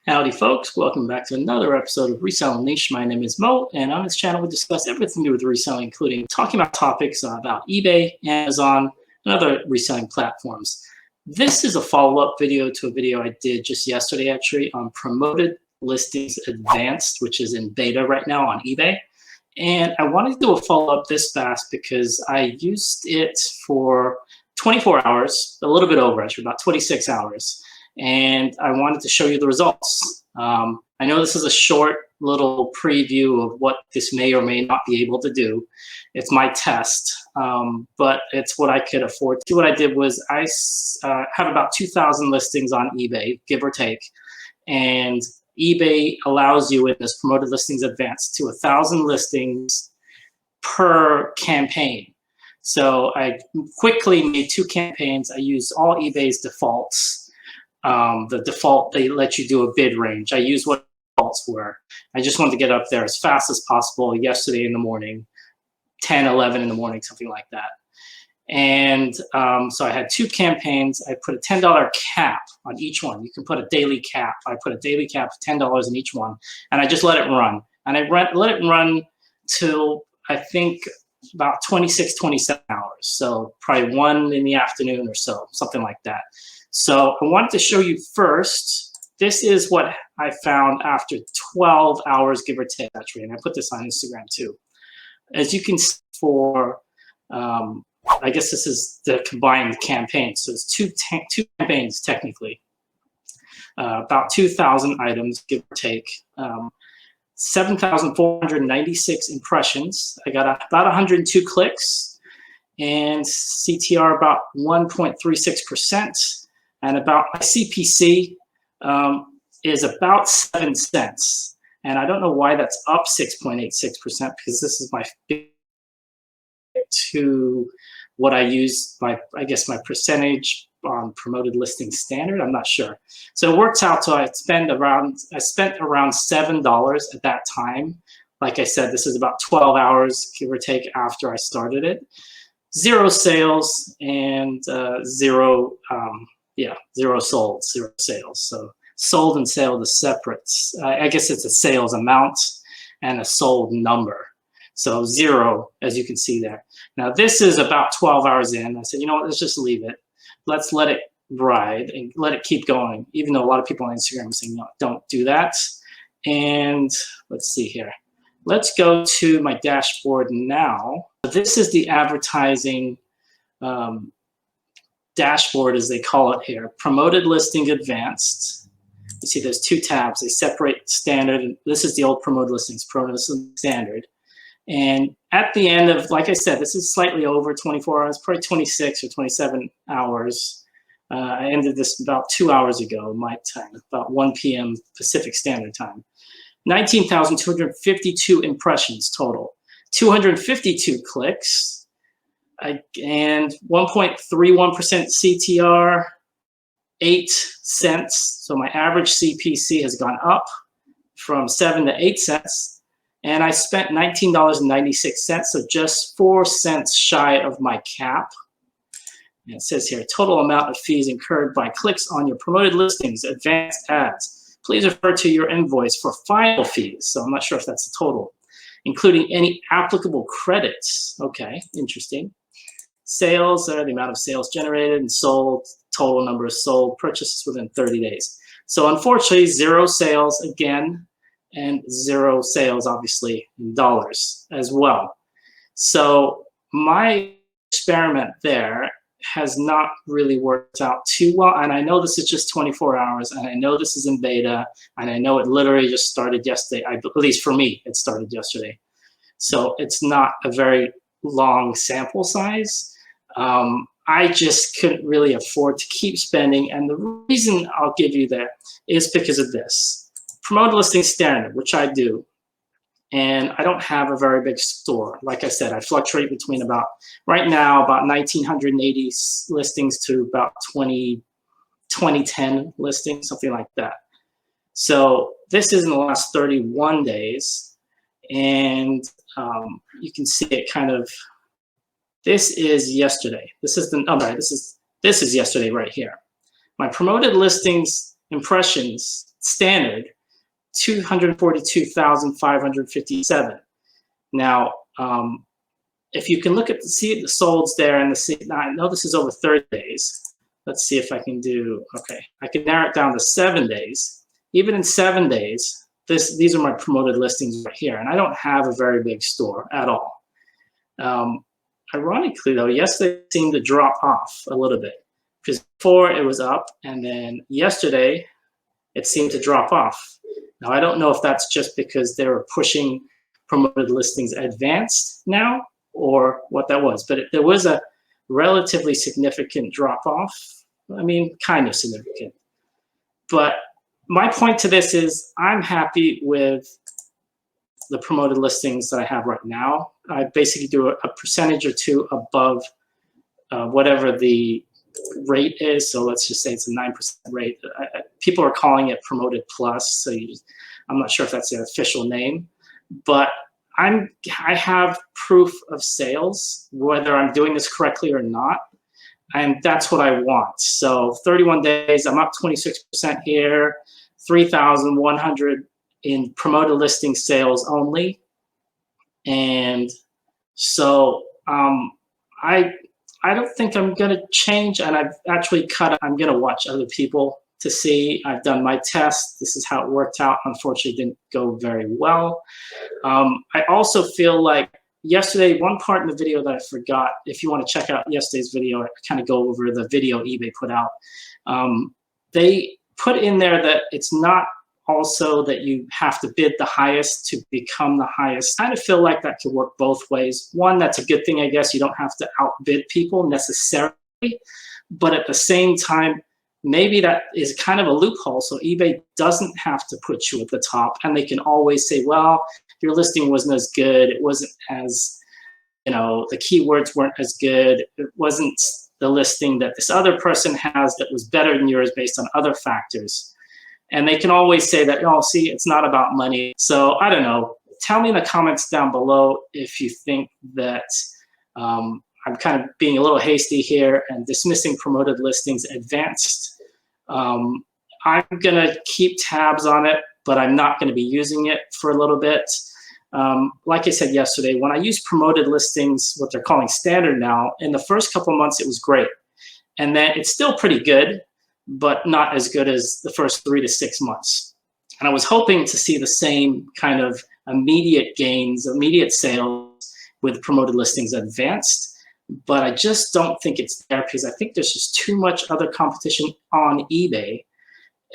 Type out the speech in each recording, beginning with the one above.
Howdy folks, welcome back to another episode of Reselling Niche. My name is Mo, and on this channel we discuss everything to do with reselling, including talking about topics about eBay, Amazon, and other reselling platforms. This is a follow-up video to a video I did just yesterday actually on Promoted Listings Advanced, which is in beta right now on eBay. And I wanted to do a follow-up this fast because I used it for 24 hours, a little bit over actually, about 26 hours. And I wanted to show you the results. I know this is a short little preview of what this may or may not be able to do. It's my test, but it's what I could afford. What I did was I have about 2,000 listings on eBay, give or take, and eBay allows you in this Promoted Listings Advanced to 1,000 listings per campaign. So I quickly made 2 campaigns. I used all eBay's defaults. The default, they let you do a bid range. I used what defaults were. I just wanted to get up there as fast as possible yesterday in the morning, 10, 11 in the morning, something like that. And so I had 2 campaigns. I put a $10 cap on each one. You can put a daily cap. I put a daily cap of $10 in each one, and I just let it run. And I let it run till I think about 26, 27 hours. So probably 1 in the afternoon or so, something like that. So I wanted to show you first, this is what I found after 12 hours, give or take, actually, and I put this on Instagram too. As you can see for, I guess this is the combined campaign, so it's two campaigns technically, about 2,000 items, give or take, 7,496 impressions. I got about 102 clicks, and CTR about 1.36%. And about my CPC is about 7 cents. And I don't know why that's up 6.86% because this is my to what I use, I guess my percentage on Promoted Listing Standard. I'm not sure. So it works out to I spent around $7 at that time. Like I said, this is about 12 hours, give or take, after I started it. 0 sales and zero sold, 0 sales. So sold and sale is separate. I guess it's a sales amount and a sold number. So 0, as you can see there. Now this is about 12 hours in. I said, you know what, let's just leave it. Let's let it ride and let it keep going, even though a lot of people on Instagram are saying, no, don't do that. And let's see here. Let's go to my dashboard now. This is the advertising dashboard, as they call it here, Promoted Listing Advanced. You see there's 2 tabs. They separate standard. And this is the old Promoted Listings, Promoted Listing Standard. And at the end of, like I said, this is slightly over 24 hours, probably 26 or 27 hours. I ended this about 2 hours ago, my time, about 1 p.m. Pacific Standard Time. 19,252 impressions total, 252 clicks, and 1.31% CTR, 8 cents. So my average CPC has gone up from 7 to 8 cents. And I spent $19.96, so just 4 cents shy of my cap. And it says here, total amount of fees incurred by clicks on your Promoted Listings Advanced ads. Please refer to your invoice for final fees. So I'm not sure if that's the total, including any applicable credits. Okay, interesting. Sales are the amount of sales generated and sold, total number of sold purchases within 30 days. So unfortunately, 0 sales again, and 0 sales obviously in dollars as well. So my experiment there has not really worked out too well. And I know this is just 24 hours, and I know this is in beta, and I know it literally just started yesterday. At least for me, it started yesterday. So it's not a very long sample size. I just couldn't really afford to keep spending, and the reason I'll give you there is because of this. Promoted Listing Standard, which I do, and I don't have a very big store. Like I said, I fluctuate between right now, about 1,980 listings to about 2010 listings, something like that. So this is in the last 31 days, and you can see it kind of. This is yesterday. This is yesterday right here. My Promoted Listings impressions, standard, 242,557. Now, if you can look at see the solds there, and now I know this is over 30 days. Let's see if I can do, okay, I can narrow it down to 7 days. Even in 7 days, these are my promoted listings right here, and I don't have a very big store at all. Ironically though, yesterday it seemed to drop off a little bit, because before it was up, and then yesterday it seemed to drop off. Now I don't know if that's just because they were pushing promoted listings advanced now, or what that was, but there was a relatively significant drop off. I mean, kind of significant. But my point to this is I'm happy with the promoted listings that I have right now. I basically do a percentage or two above whatever the rate is. So let's just say it's a 9% rate. People are calling it promoted plus. So I'm not sure if that's the official name, but I have proof of sales, whether I'm doing this correctly or not. And that's what I want. So 31 days, I'm up 26% here, 3,100 in promoted listing sales only. And so I don't think I'm gonna change, and I've actually I'm gonna watch other people to see. I've done my test. This is how it worked out. Unfortunately, it didn't go very well. I also feel like yesterday, one part in the video that I forgot, if you want to check out yesterday's video, I kind of go over the video eBay put out. They put in there that it's not also that you have to bid the highest to become the highest. I kind of feel like that could work both ways. One, that's a good thing, I guess. You don't have to outbid people necessarily, but at the same time, maybe that is kind of a loophole. So eBay doesn't have to put you at the top, and they can always say, well, your listing wasn't as good. It wasn't as, the keywords weren't as good. It wasn't the listing that this other person has that was better than yours based on other factors. And they can always say that, oh, see, it's not about money. So I don't know. Tell me in the comments down below if you think that I'm kind of being a little hasty here and dismissing promoted listings advanced. I'm going to keep tabs on it, but I'm not going to be using it for a little bit. Like I said yesterday, when I use promoted listings, what they're calling standard now, in the first couple of months, it was great. And then it's still pretty good, but not as good as the first 3 to 6 months. And I was hoping to see the same kind of immediate gains, immediate sales with promoted listings advanced, but I just don't think it's there because I think there's just too much other competition on eBay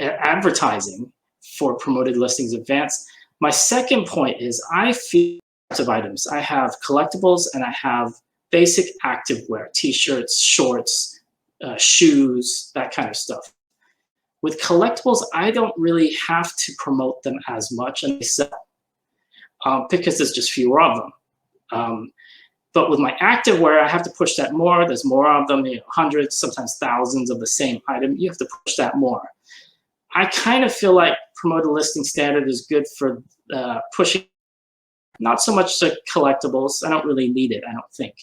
advertising for promoted listings advanced. My second point is I feel of items. I have collectibles and I have basic activewear, t-shirts, shorts, shoes, that kind of stuff. With collectibles, I don't really have to promote them as much, and they sell because there's just fewer of them. But with my activewear, I have to push that more. There's more of them, hundreds, sometimes thousands of the same item. You have to push that more. I kind of feel like promoted listing standard is good for pushing, not so much to collectibles. I don't really need it, I don't think.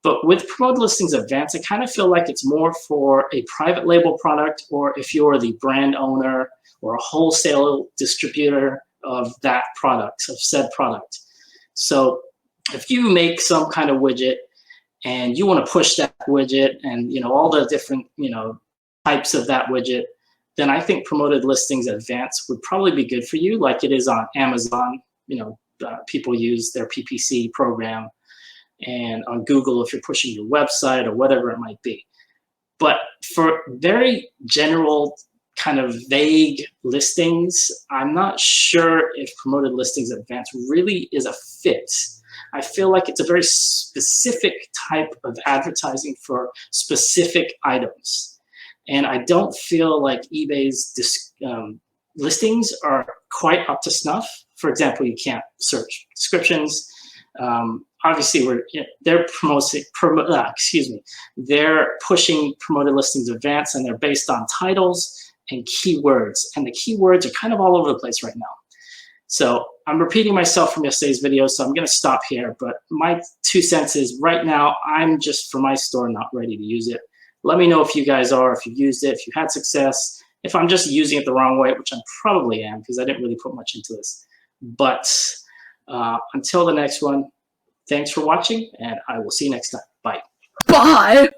But with promoted listings advanced, I kind of feel like it's more for a private label product, or if you're the brand owner or a wholesale distributor of that product, of said product. So if you make some kind of widget and you want to push that widget and all the different types of that widget, then I think promoted listings advanced would probably be good for you, like it is on Amazon. People use their PPC program, and on Google if you're pushing your website or whatever it might be. But for very general kind of vague listings, I'm not sure if promoted listings advanced really is a fit. I feel like it's a very specific type of advertising for specific items. And I don't feel like eBay's listings are quite up to snuff. For example, you can't search descriptions. Obviously, they're pushing promoted listings advanced, and they're based on titles and keywords. And the keywords are kind of all over the place right now. So I'm repeating myself from yesterday's video, so I'm going to stop here. But my 2 cents is right now, I'm just for my store not ready to use it. Let me know if you guys are, if you've used it, if you had success, if I'm just using it the wrong way, which I probably am because I didn't really put much into this. But until the next one, thanks for watching, and I will see you next time. Bye. Bye.